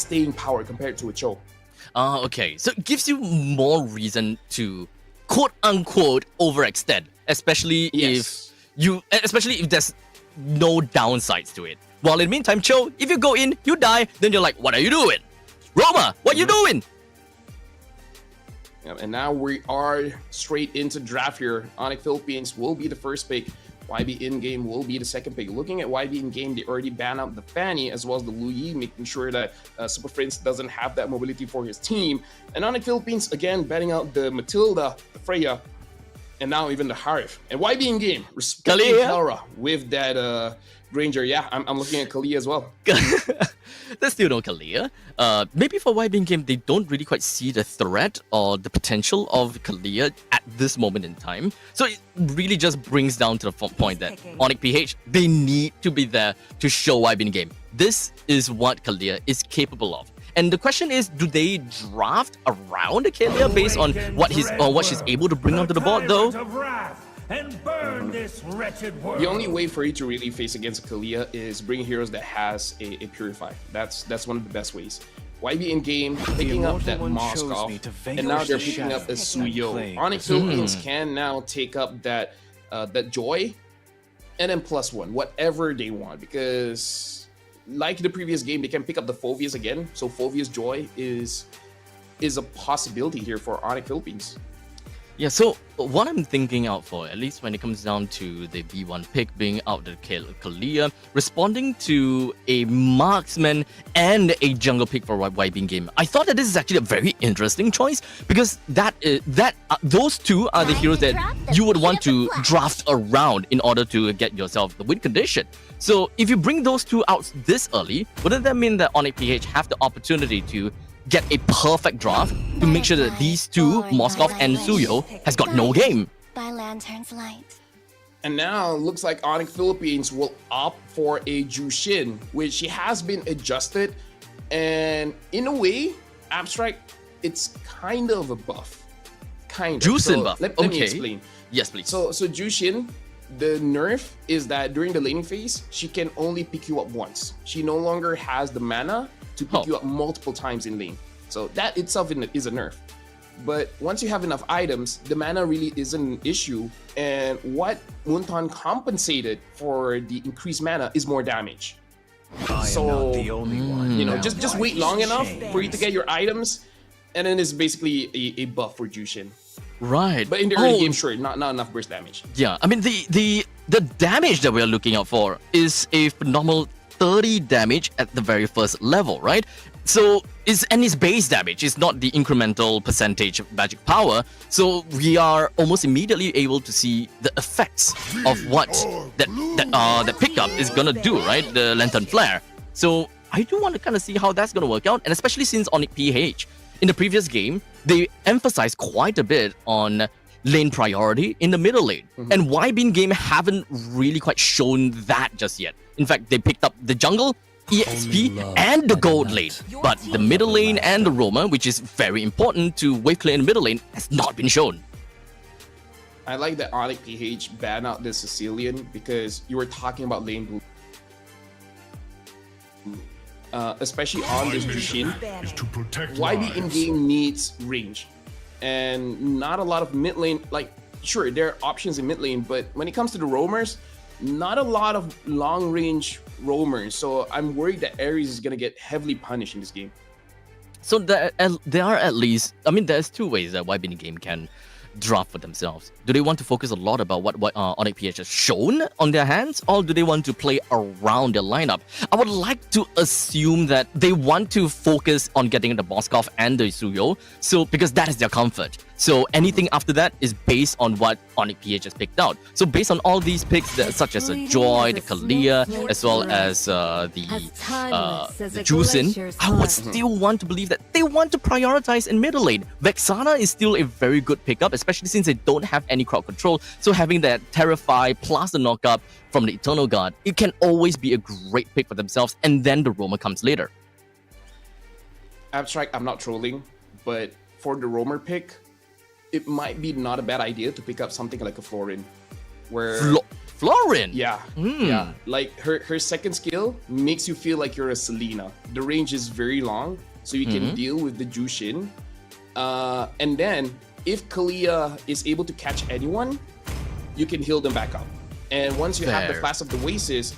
staying power compared to a Cho. Okay. So it gives you more reason to quote unquote overextend, especially if there's no downsides to it. While in the meantime, Cho, if you go in, you die, then you're like, what are you doing? Roma, what you doing? And now we are straight into draft here. Onyx Philippines will be the first pick. YB in-game will be the second pick. Looking at YB in-game, they already banned out the Fanny as well as the Luyi, making sure that Super Prince doesn't have that mobility for his team. And Onyx Philippines, again, banning out the Matilda, the Freya, and now even the Harif. And YB in-game, respecting Kelra with that Granger. Yeah, I'm looking at Kalia as well. There's still no Kalia. Maybe for YB in-game, they don't really quite see the threat or the potential of Kalia at this moment in time. So it really just brings down to the point that Onyx PH, they need to be there to show YB in-game. This is what Kalia is capable of. And the question is, do they draft around Kalia based on what she's able to bring onto the board, though? And burn this wretched world. The only way for you to really face against Kalia is bring heroes that has a Purify. That's one of the best ways. YB in-game, picking up that Moskov, and now they're picking up a Suyo. Onyx Philippines can now take up that Joy, and then +1, whatever they want, because like the previous game, they can pick up the Phoveus again. So Phoveus Joy is a possibility here for Onyx Philippines. Yeah, so what I'm thinking out for, at least when it comes down to the B1 pick being out the Kalia, responding to a marksman and a jungle pick for YB in-game, I thought that this is actually a very interesting choice, because those two are the heroes that you would want to draft around in order to get yourself the win condition. So if you bring those two out this early, wouldn't that mean that Onyx PH have the opportunity to get a perfect draft to make sure that these two, Moskov and Suyo, has got no game? By Lantern's light. And now looks like Onyx Philippines will opt for a Jushin, which he has been adjusted, and in a way, Abstract, it's kind of a buff. Kind of. Jushin buff. Let me explain. Yes, please. So Jushin, the nerf is that during the laning phase, she can only pick you up once. She no longer has the mana to pick you up multiple times in lane. So that itself is a nerf. But once you have enough items, the mana really isn't an issue. And what Munton compensated for the increased mana is more damage. So, the only one. you know, just wait long enough for you to get your items, and then it's basically a buff for Jushin. Right. But in the early game, sure, not enough burst damage. Yeah, I mean, the damage that we're looking out for is a phenomenal 30 damage at the very first level, right? So it's base damage, it's not the incremental percentage of magic power. So we are almost immediately able to see the effects of what that pickup is gonna do, right? The Lantern Flare. So I do want to kind of see how that's gonna work out, and especially since Onyx PH in the previous game, they emphasized quite a bit on lane priority in the middle lane. And YB in-game haven't really quite shown that just yet. In fact, they picked up the jungle, EXP, and the gold lane. But the middle lane and the Roma, which is very important to wave clear in the middle lane, has not been shown. I like that Onyx PH banned out the Sicilian because you were talking about lane blue. Especially on this Jushin, YB in-game needs range. And not a lot of mid lane, like, sure, there are options in mid lane, but when it comes to the roamers, not a lot of long range roamers. So I'm worried that Ares is going to get heavily punished in this game. So there are at least, I mean, there's two ways that YB in-game can draft for themselves. Do they want to focus a lot about what Onyx PH has shown on their hands, or do they want to play around their lineup? I would like to assume that they want to focus on getting the Moskov and the Suyo, so because that is their comfort. So anything after that is based on what Onyx PH has picked out. So based on all these picks, such as the Joy, the Kalia, as well as the Jushin, I would still want to believe that they want to prioritize in middle lane. Vexana is still a very good pickup, especially since they don't have any crowd control. So having that Terrify plus the knockup from the Eternal Guard, it can always be a great pick for themselves, and then the Roamer comes later. Abstract, I'm not trolling, but for the roamer pick, it might be not a bad idea to pick up something like a Florin, where Florin. Yeah, yeah. Like her second skill makes you feel like you're a Selena. The range is very long, so you can deal with the Jushin. And then if Kalia is able to catch anyone, you can heal them back up. And once you have the Flash of the Oasis,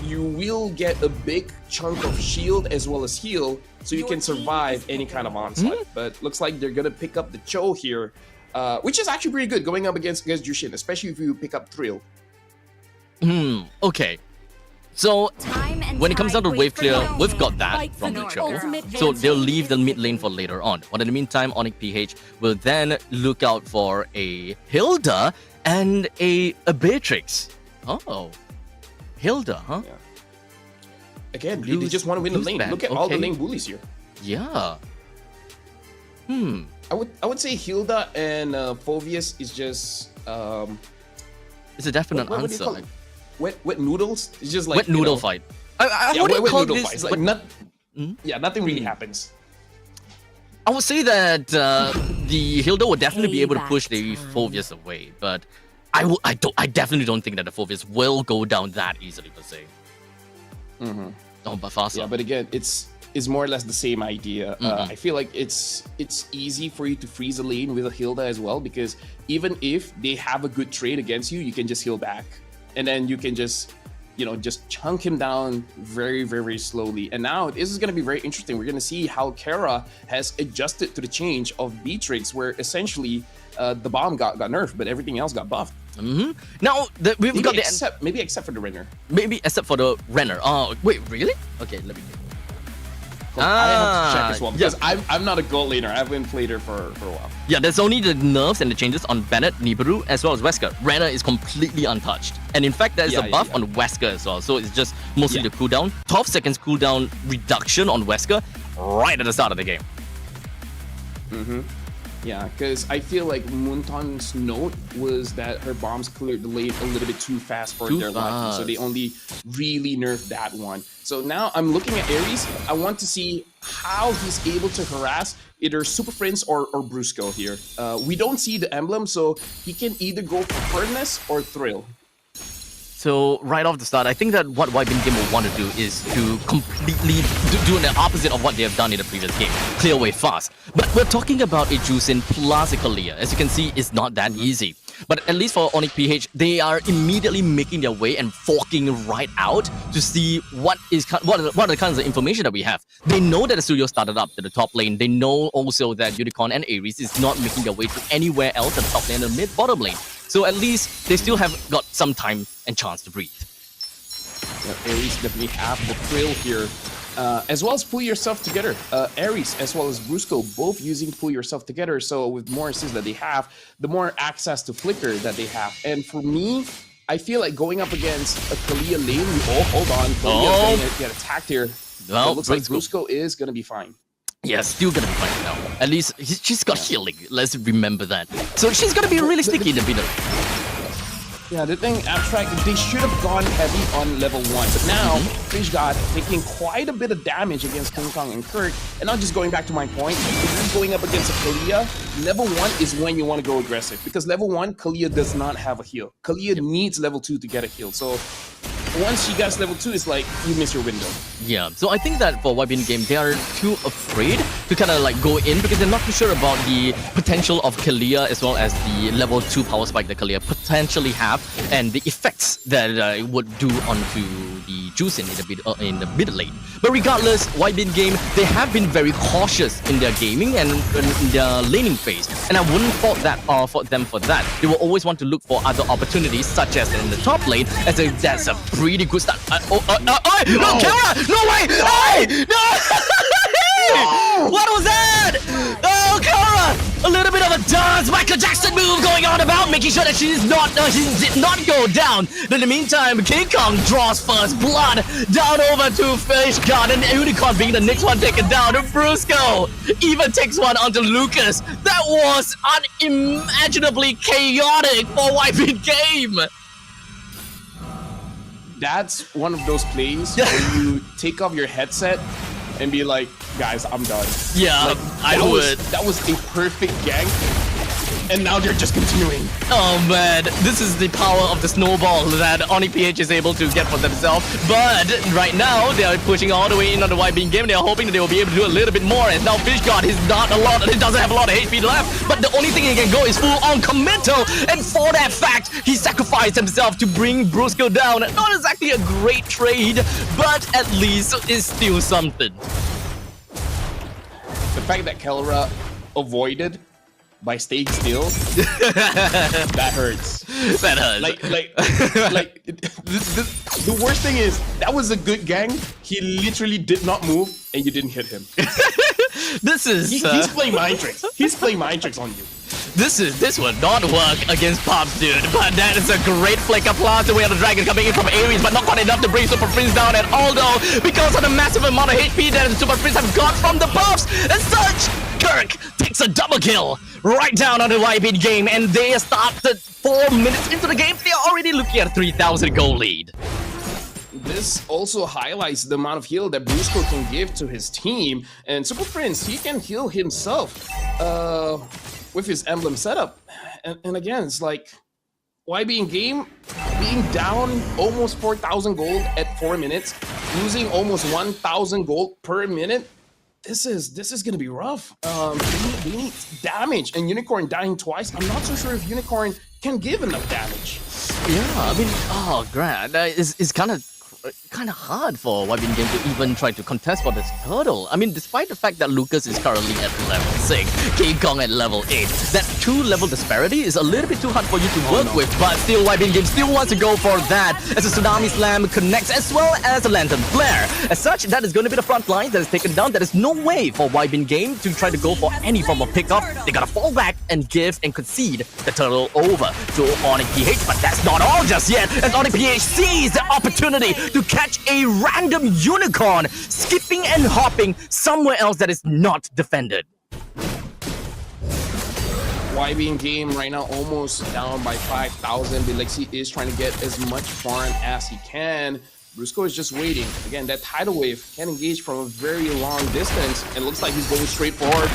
you will get a big chunk of shield as well as heal, so you can survive any kind of onslaught. But looks like they're gonna pick up the Cho here, which is actually pretty good going up against Jushin, especially if you pick up Thrill. Okay. So when it comes down to wave clear, we've got that from the Cho. So they'll leave the mid lane for later on. But in the meantime, Onyx PH will then look out for a Hilda and a Beatrix. Oh, Hilda, huh? Yeah. Again, they just want to win the lane. Look at all the lane bullies here. Yeah. I would say Hilda and Phoveus is just it's a definite what answer. do you call it? Wet noodles. It's just like wet noodle fight. I wouldn't wet call noodle this. fight. It's like nothing really happens. I would say that the Hilda would definitely be able to push the Phoveus away, but I definitely don't think that the Phoveus will go down that easily per se. Oh, but faster. Yeah, but again, it's more or less the same idea. I feel like it's easy for you to freeze a lane with a Hilda as well, because even if they have a good trade against you, you can just heal back, and then you can just chunk him down very, very slowly. And now this is going to be very interesting. We're going to see how Kara has adjusted to the change of Beatrix, where essentially the bomb got nerfed, but everything else got buffed. Now we've got maybe except for the Renner. Maybe except for the Renner. Oh wait, really? Okay, let me. I have to check as well, because I'm not a gold laner. I haven't played her for a while. Yeah, there's only the nerfs and the changes on Bennett, Nibiru, as well as Wesker. Renner is completely untouched. And in fact, there's a buff on Wesker as well. So it's just mostly the cooldown. 12 seconds cooldown reduction on Wesker right at the start of the game. Yeah, because I feel like Munton's note was that her bombs cleared the lane a little bit too fast for their liking, so they only really nerfed that one. So now I'm looking at Ares. I want to see how he's able to harass either Super Prince or Brusco here. We don't see the emblem, so he can either go for Furnace or Thrill. So right off the start, I think that what YBG Game will want to do is to completely do the opposite of what they have done in the previous game. Clear away fast. But we're talking about a Juicin plus a Kalia. As you can see, it's not that easy. But at least for Onyx PH, they are immediately making their way and forking right out to see what are the kinds of information that we have. They know that the studio started up to the top lane. They know also that Unicorn and Ares is not making their way to anywhere else at the top lane and mid bottom lane. So at least they still have got some time and chance to breathe. Yeah, Ares definitely have the Thrill here. As well as Pull Yourself Together. Ares as well as Brusco both using Pull Yourself Together. So with more assists that they have, the more access to Flicker that they have. And for me, I feel like going up against a Kalia lane, hold on, Kalia's going to get attacked here. Well, it looks like Brusco is going to be fine. Yeah, still gonna be fine now. At least she's got healing. Let's remember that. So she's gonna be really sticky in the middle. Yeah, the thing, Abstract, they should have gone heavy on level 1, but now Fish God taking quite a bit of damage against King Kong and Kirk. And now just going back to my point, if you're going up against a Kalia, level 1 is when you want to go aggressive, because level 1, Kalia does not have a heal. Kalia needs level 2 to get a heal. So once she gets level 2, it's like you miss your window. Yeah, so I think that for YBN Game, they are too afraid to kind of like go in because they're not too sure about the potential of Kalia as well as the level 2 power spike that Kalia potentially have and the effects that it would do onto the Juicin in the mid lane. But regardless, YBN Game, they have been very cautious in their gaming and in their laning phase. And I wouldn't fault them for that. They will always want to look for other opportunities, such as in the top lane, as that's a pretty good start. No, Kara! No way! Hey! No! What was that? Oh, Kara! A little bit of a dance Michael Jackson move going on about, making sure that she did not go down. But in the meantime, King Kong draws first blood down over to Fish God, and Unicorn being the next one taken down. And Brusco even takes one onto Lucas. That was unimaginably chaotic for YB Game. That's one of those plays where you take off your headset and be like, guys, I'm done. Yeah, like, I would. That was a perfect gank. And now they're just continuing. Oh man, this is the power of the snowball that OniPH is able to get for themselves. But right now, they are pushing all the way in on the YBG game. They are hoping that they will be able to do a little bit more. And now Fishgod is not a lot, he doesn't have a lot of HP left. But the only thing he can go is full on committal. And for that fact, he sacrificed himself to bring Brusco down. Not exactly a great trade, but at least it's still something. The fact that Kelra avoided by staying still, that hurts. That hurts. The worst thing is, that was a good gang. He literally did not move, and you didn't hit him. This is... He's playing mind tricks. He's playing mind tricks on you. This would not work against Pops, dude. But that is a great flick of blast away on the dragon coming in from Ares, but not quite enough to bring Super Prince down at all, though, because of the massive amount of HP that the Super Prince have got from the Pops. As such, Kirk takes a double kill right down on the YBG game, and they started 4 minutes into the game. They are already looking at a 3,000 goal lead. This also highlights the amount of heal that Brusco can give to his team, and Super Prince, he can heal himself with his emblem setup. And again, it's like YBG game being down almost 4,000 gold at 4 minutes, losing almost 1,000 gold per minute. This is gonna be rough. They need damage, and Unicorn dying twice. I'm not so sure if Unicorn can give enough damage. Yeah, I mean, oh, Grant, it's kind of hard for YBG game to even try to contest for this turtle. I mean, despite the fact that Lucas is currently at level 6, King Kong at level 8, that 2-level disparity is a little bit too hard for you to work with, but still YBG game still wants to go for that as a Tsunami Slam connects as well as a Lantern Flare. As such, that is going to be the front line that is taken down. There is no way for YBG game to try to go for any form of pickup. They gotta fall back and give and concede the turtle over to OniPH, but that's not all just yet, as OniPH sees the opportunity to catch a random unicorn skipping and hopping somewhere else that is not defended. YBG game right now almost down by 5,000. Bilexi is trying to get as much farm as he can. Brusco is just waiting. Again, that tidal wave can engage from a very long distance, and looks like he's going straight forward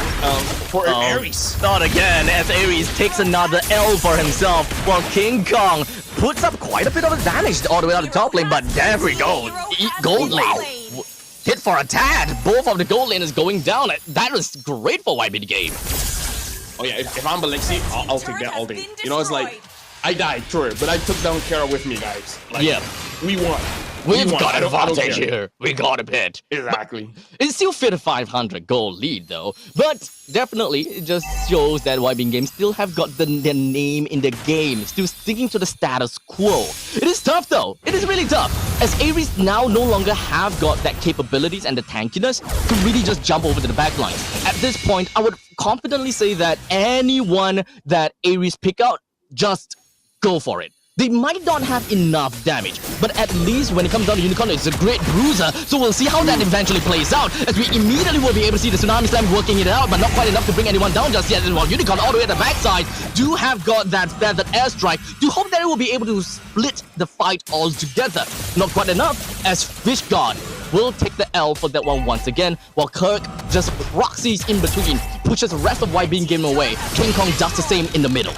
for Ares. Not again, as Ares takes another L for himself, while King Kong puts up quite a bit of damage all the way out the top lane, but there we go. Gold lane. Hit for a tad. Both of the gold lane is going down. That was great for YBG game. Oh yeah, if I'm Bilexi, I'll take that all day. You know, it's like, I died, sure, but I took down Kara with me, guys. Like, yeah. We won. We've got an advantage here. We got a bit. Exactly. But it's still 5,500 gold lead though. But definitely, it just shows that YBG game still have got their name in the game. Still sticking to the status quo. It is tough though. It is really tough. As Ares now no longer have got that capabilities and the tankiness to really just jump over to the backlines. At this point, I would confidently say that anyone that Ares pick out, just go for it. They might not have enough damage, but at least when it comes down to Unicorn, it's a great bruiser, so we'll see how that eventually plays out, as we immediately will be able to see the Tsunami Slam working it out, but not quite enough to bring anyone down just yet, while Unicorn all the way at the backside do have got that feathered airstrike to hope that it will be able to split the fight altogether. Not quite enough, as Fishgod will take the L for that one once again, while Kirk just proxies in between, pushes the rest of YBG game away. King Kong does the same in the middle.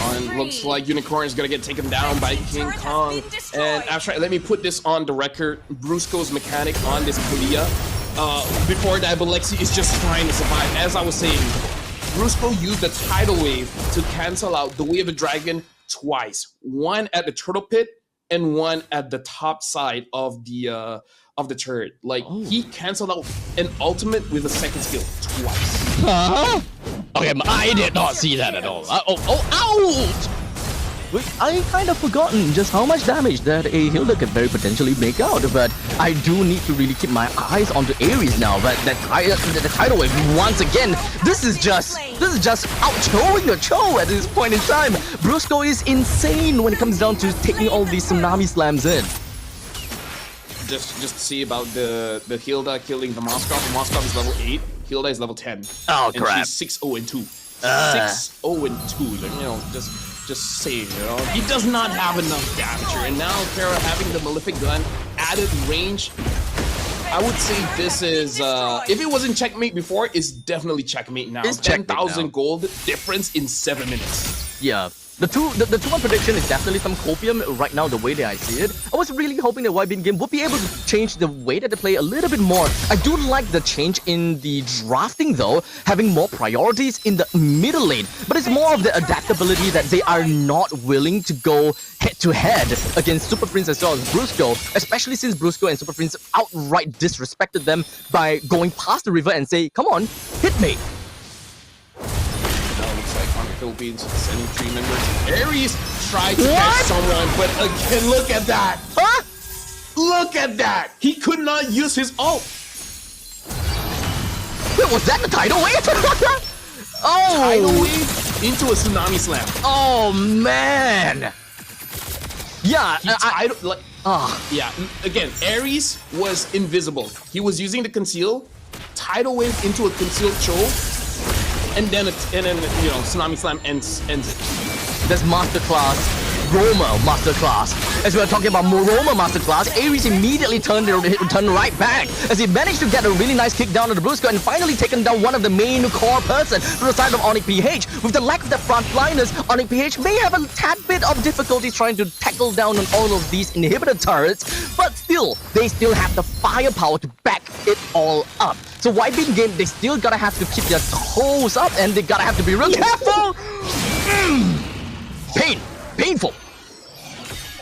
And looks like Unicorn is gonna get taken down by King Kong. And actually, let me put this on the record. Brusco's mechanic on this Kalia. Before that, Bilexi is just trying to survive. As I was saying, Brusco used the tidal wave to cancel out the Wave of Dragon twice. One at the turtle pit and one at the top side of the turret. Like, he canceled out an ultimate with a second skill twice. Huh? Okay, I did not see that at all. Ouch! Wait, I kind of forgotten just how much damage that a Hilda could very potentially make out, but I do need to really keep my eyes onto Ares now. But the tidal wave once again, this is just out-showing the show at this point in time. Brusco is insane when it comes down to taking all these Tsunami Slams in. Just see about the Hilda killing the Moskov. Moskov is level 8. Hilda is level 10. Oh and crap! She's 6-0-2. 6-0-2. Like, you know, just saying, you know, he does not have enough damage here. And now Kara having the Malefic gun added range. I would say this is, if it wasn't checkmate before, it's definitely checkmate now. It's checkmate 10,000 now. gold difference in 7 minutes. Yeah. The 2-1 prediction is definitely some copium right now, the way that I see it. I was really hoping that YBG game would be able to change the way that they play a little bit more. I do like the change in the drafting though, having more priorities in the middle lane. But it's more of the adaptability that they are not willing to go head-to-head against Super Prince as well as Brusco, especially since Brusco and Super Prince outright disrespected them by going past the river and say, come on, hit me. Looks like on the Philippines sending 3 members. Aries tried to catch someone, but again, look at that. Huh? Look at that. He could not use his ult. Wait, was that the tidal wave? Oh! Tidal wave into a tsunami slam. Oh man! Yeah, Yeah, again, Aries was invisible. He was using the conceal, tidal wave into a concealed choke, and then you know, tsunami slam ends it. That's masterclass. Roma masterclass. As we were talking about Roma masterclass, Aries immediately turned right back as he managed to get a really nice kick down on the Brusco and finally taken down one of the main core person to the side of Onyx PH. With the lack of the frontliners, Onyx PH may have a tad bit of difficulty trying to tackle down on all of these inhibitor turrets, but still, they still have the firepower to back it all up. So YBG game, they still gotta have to keep their toes up and they gotta have to be real careful. Painful.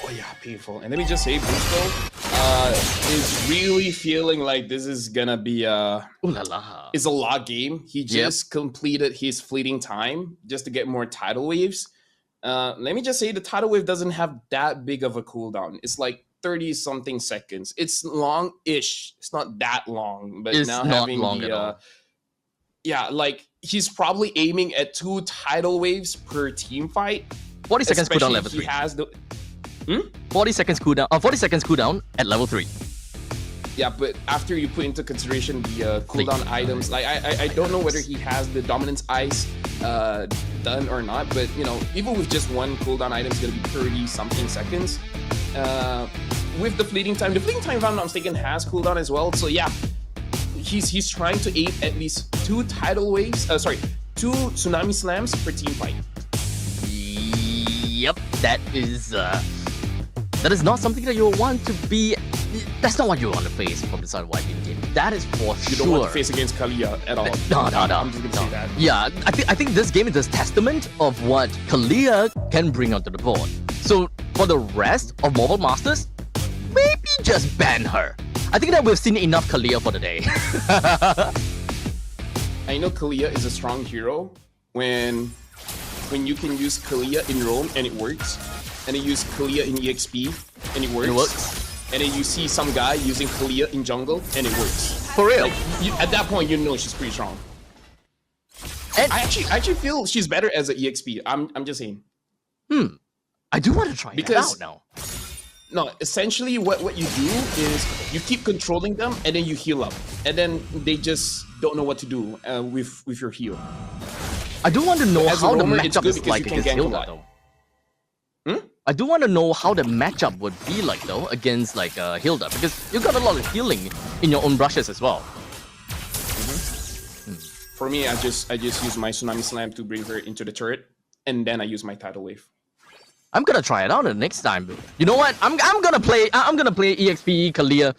Oh yeah, painful. And let me just say, Brusco is really feeling like this is gonna be is a log game. He just completed his fleeting time just to get more tidal waves. Let me just say the tidal wave doesn't have that big of a cooldown. It's like 30-something seconds. It's long-ish. It's not that long, but it's now not having long at all. Yeah, like he's probably aiming at 2 tidal waves per team fight. 40 seconds cooldown level 3. He has the 40 seconds cooldown. 40 seconds cooldown at level 3. Yeah, but after you put into consideration the cooldown items, like I don't know whether he has the dominance ice done or not, but you know, even with just one cooldown item, it's gonna be 30-something seconds. With the fleeting time, if I'm not mistaken, has cooldown as well. So yeah, he's trying to aim at least 2 tidal waves. 2 tsunami slams per team fight. Yep, that is not something that you want to be. That's not what you want to face from the side of YBG game. That is for sure. You don't want to face against Kalia at all. No. I'm just gonna say that. Yeah, I think this game is a testament of what Kalia can bring onto the board. So for the rest of Mobile Masters, maybe just ban her. I think that we've seen enough Kalia for the day. I know Kalia is a strong hero when you can use Kalia in roam and it works, and then use Kalia in EXP and it works. And then you see some guy using Kalia in jungle and it works. For real. Like, at that point, you know she's pretty strong. And I actually feel she's better as an EXP. I'm just saying. I do want to try it out now. No, essentially what you do is you keep controlling them and then you heal up. And then they just don't know what to do with your heal. I do want to know as how the roamer, matchup is like against Hilda though. I do want to know how the matchup would be like though against like Hilda, because you got a lot of healing in your own brushes as well. For me, I just use my Tsunami Slam to bring her into the turret, and then I use my tidal wave. I'm gonna try it out the next time. You know what? I'm gonna play EXP Kalia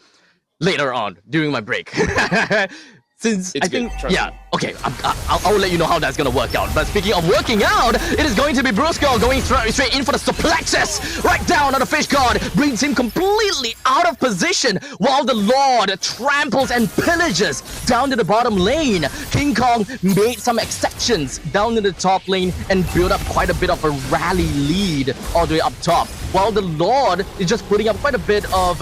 later on during my break. Since it's I think, good, yeah, okay, I'll let you know how that's gonna work out. But speaking of working out, it is going to be Brusco going straight in for the suplexes right down on the fish guard, brings him completely out of position while the Lord tramples and pillages down to the bottom lane. King Kong made some exceptions down in the top lane and built up quite a bit of a rally lead all the way up top, while the Lord is just putting up quite a bit of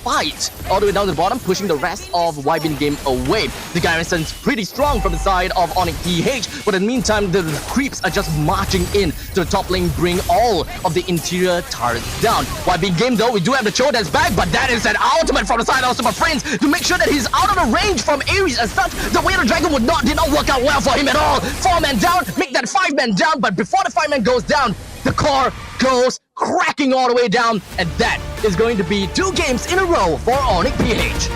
fight all the way down to the bottom, pushing the rest of YBG game away. The garrison's pretty strong from the side of Onyx PH, but in the meantime, the creeps are just marching in to the top lane, bring all of the interior turrets down. YBG game though, we do have the Cho that's back, but that is an ultimate from the side of Super Prince to make sure that he's out of the range from Aries. As such, the way the dragon did not work out well for him at all. 4-man down, make that 5-man down, but before the 5-man goes down, the core goes cracking all the way down, and that is going to be 2 games in a row for Onyx PH.